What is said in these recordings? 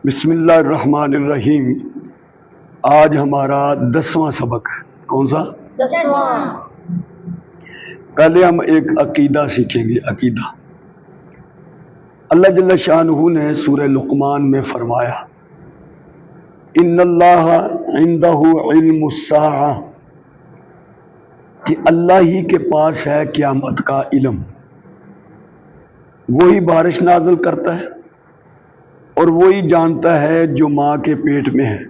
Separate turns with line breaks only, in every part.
بسم اللہ الرحمن الرحیم۔ آج ہمارا 10واں سبق ہے۔ کون سا؟
10واں۔
پہلے ہم ایک عقیدہ سیکھیں گے۔ عقیدہ اللہ جل شانہ نے سورہ لقمان میں فرمایا ان اللہ عندہ علم الساعہ، کہ اللہ ہی کے پاس ہے قیامت کا علم۔ وہی بارش نازل کرتا ہے اور وہی جانتا ہے جو ماں کے پیٹ میں ہے،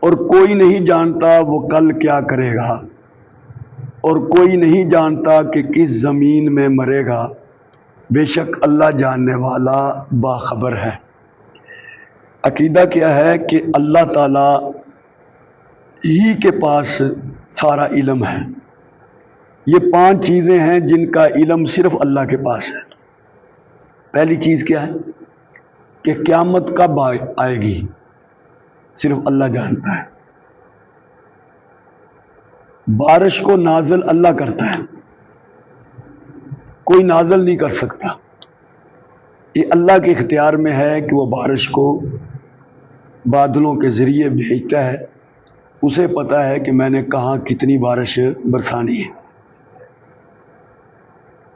اور کوئی نہیں جانتا وہ کل کیا کرے گا، اور کوئی نہیں جانتا کہ کس زمین میں مرے گا۔ بے شک اللہ جاننے والا باخبر ہے۔ عقیدہ کیا ہے کہ اللہ تعالیٰ ہی کے پاس سارا علم ہے۔ یہ 5 چیزیں ہیں جن کا علم صرف اللہ کے پاس ہے۔ پہلی چیز کیا ہے کہ قیامت کب آئے گی، صرف اللہ جانتا ہے۔ بارش کو نازل اللہ کرتا ہے، کوئی نازل نہیں کر سکتا۔ یہ اللہ کے اختیار میں ہے کہ وہ بارش کو بادلوں کے ذریعے بھیجتا ہے۔ اسے پتہ ہے کہ میں نے کہاں کتنی بارش برسانی ہے،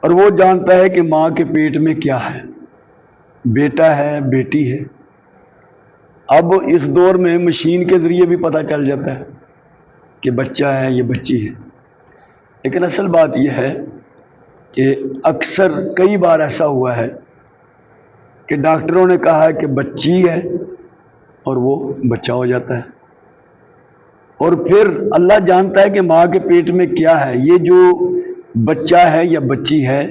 اور وہ جانتا ہے کہ ماں کے پیٹ میں کیا ہے، بیٹا ہے بیٹی ہے۔ اب اس دور میں مشین کے ذریعے بھی پتہ چل جاتا ہے کہ بچہ ہے یہ بچی ہے، لیکن اصل بات یہ ہے کہ اکثر کئی بار ایسا ہوا ہے کہ ڈاکٹروں نے کہا ہے کہ بچی ہے اور وہ بچہ ہو جاتا ہے۔ اور پھر اللہ جانتا ہے کہ ماں کے پیٹ میں کیا ہے، یہ جو بچہ ہے یا بچی ہے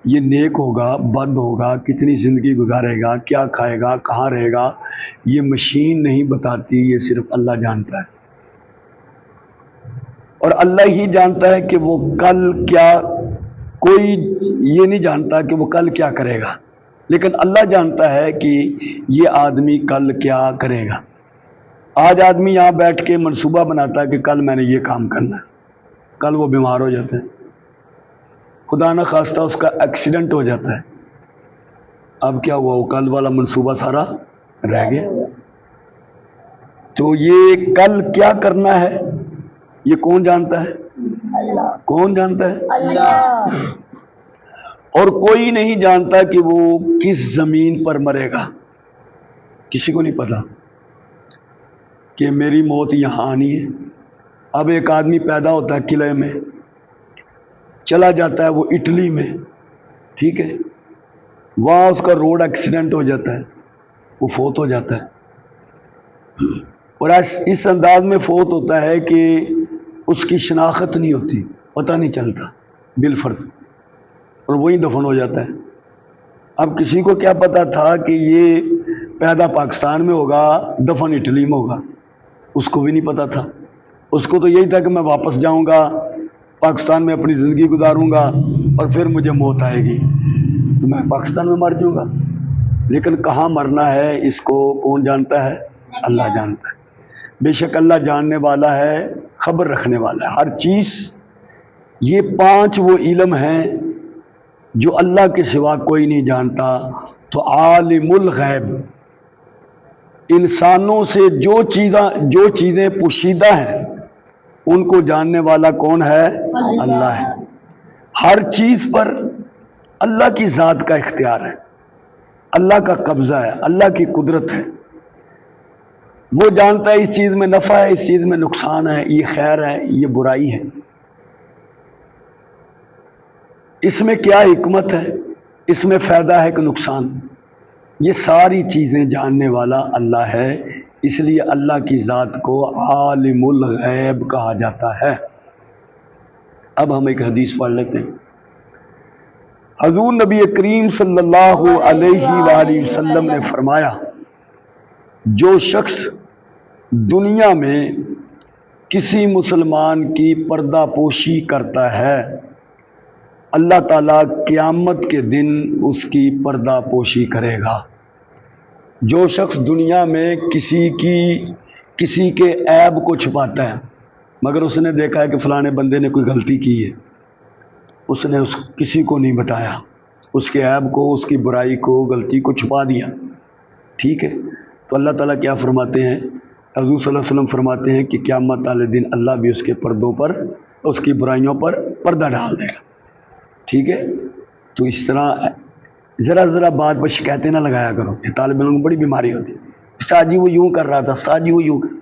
یہ نیک ہوگا بد ہوگا، کتنی زندگی گزارے گا، کیا کھائے گا، کہاں رہے گا، یہ مشین نہیں بتاتی، یہ صرف اللہ جانتا ہے۔ اور اللہ ہی جانتا ہے کہ وہ کل کیا، کوئی یہ نہیں جانتا کہ وہ کل کیا کرے گا، لیکن اللہ جانتا ہے کہ یہ آدمی کل کیا کرے گا۔ آج آدمی یہاں بیٹھ کے منصوبہ بناتا ہے کہ کل میں نے یہ کام کرنا ہے، کل وہ بیمار ہو جاتا ہے، خدا نہ خواستہ اس کا ایکسیڈنٹ ہو جاتا ہے، اب کیا ہوا، وہ کل والا منصوبہ سارا رہ گیا۔ تو یہ کل کیا کرنا ہے یہ کون جانتا ہے؟
اللہ۔
کون جانتا ہے؟
اللہ۔
اور کوئی نہیں جانتا کہ وہ کس زمین پر مرے گا۔ کسی کو نہیں پتا کہ میری موت یہاں آنی ہے۔ اب ایک آدمی پیدا ہوتا ہے قلعے میں، چلا جاتا ہے وہ اٹلی میں، ٹھیک ہے، وہاں اس کا روڈ ایکسیڈنٹ ہو جاتا ہے، وہ فوت ہو جاتا ہے، اور اس انداز میں فوت ہوتا ہے کہ اس کی شناخت نہیں ہوتی، پتہ نہیں چلتا بالفرض، اور وہیں دفن ہو جاتا ہے۔ اب کسی کو کیا پتا تھا کہ یہ پیدا پاکستان میں ہوگا دفن اٹلی میں ہوگا، اس کو بھی نہیں پتا تھا۔ اس کو تو یہی تھا کہ میں واپس جاؤں گا پاکستان میں اپنی زندگی گزاروں گا اور پھر مجھے موت آئے گی تو میں پاکستان میں مر جاؤں گا، لیکن کہاں مرنا ہے اس کو کون جانتا ہے؟ اللہ جانتا ہے۔ بے شک اللہ جاننے والا ہے، خبر رکھنے والا ہے ہر چیز۔ یہ 5 وہ علم ہیں جو اللہ کے سوا کوئی نہیں جانتا۔ تو عالم الغیب، انسانوں سے جو چیزیں پوشیدہ ہیں ان کو جاننے والا کون ہے؟ اللہ ہے۔ ہر چیز پر اللہ کی ذات کا اختیار ہے، اللہ کا قبضہ ہے، اللہ کی قدرت ہے۔ وہ جانتا ہے اس چیز میں نفع ہے، اس چیز میں نقصان ہے، یہ خیر ہے، یہ برائی ہے، اس میں کیا حکمت ہے، اس میں فائدہ ہے کہ نقصان۔ یہ ساری چیزیں جاننے والا اللہ ہے، اس لیے اللہ کی ذات کو عالم الغیب کہا جاتا ہے۔ اب ہم ایک حدیث پڑھ لیتے ہیں۔ حضور نبی کریم صلی اللہ علیہ وآلہ وسلم نے فرمایا، جو شخص دنیا میں کسی مسلمان کی پردہ پوشی کرتا ہے، اللہ تعالیٰ قیامت کے دن اس کی پردہ پوشی کرے گا۔ جو شخص دنیا میں کسی کے عیب کو چھپاتا ہے، مگر اس نے دیکھا ہے کہ فلانے بندے نے کوئی غلطی کی ہے، اس نے کسی کو نہیں بتایا، اس کے عیب کو، اس کی برائی کو، غلطی کو چھپا دیا، ٹھیک ہے، تو اللہ تعالیٰ کیا فرماتے ہیں؟ حضور صلی اللہ علیہ وسلم فرماتے ہیں کہ قیامت والے دن اللہ بھی اس کے پردوں پر، اس کی برائیوں پر پردہ ڈال دے گا. ٹھیک ہے؟ تو اس طرح ذرا ذرا بات پر شکایتیں نہ لگایا کرو. یہ طالب علم کو بڑی بیماری ہوتی ہے. استاد جی وہ یوں کر رہا تھا، استاد جی وہ یوں کر.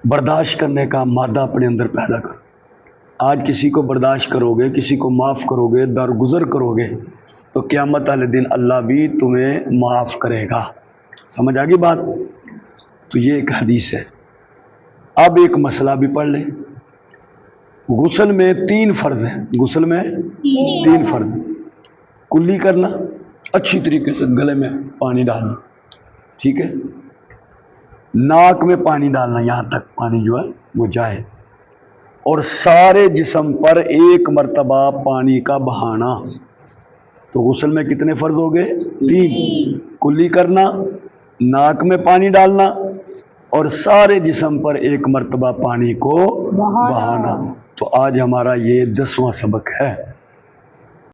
برداشت کرنے کا مادہ اپنے اندر پیدا کرو. آج کسی کو برداشت کرو گے، کسی کو معاف کرو گے، درگزر کرو گے، تو قیامت والے دن اللہ بھی تمہیں معاف کرے گا. سمجھ آ گئی بات؟ تو یہ ایک حدیث ہے. اب ایک مسئلہ بھی پڑھ لیں. غسل میں 3 فرض ہیں. غسل میں 3 فرض ہیں. کلی کرنا، اچھی طریقے سے گلے میں پانی ڈالنا، ٹھیک ہے، ناک میں پانی ڈالنا یہاں تک پانی جو ہے وہ جائے، اور سارے جسم پر ایک مرتبہ پانی کا بہانا. تو غسل میں کتنے فرض ہو گئے؟ 3. کلی کرنا، ناک میں پانی ڈالنا، اور سارے جسم پر ایک مرتبہ پانی کو بہانا. تو آج ہمارا یہ 10واں سبق ہے.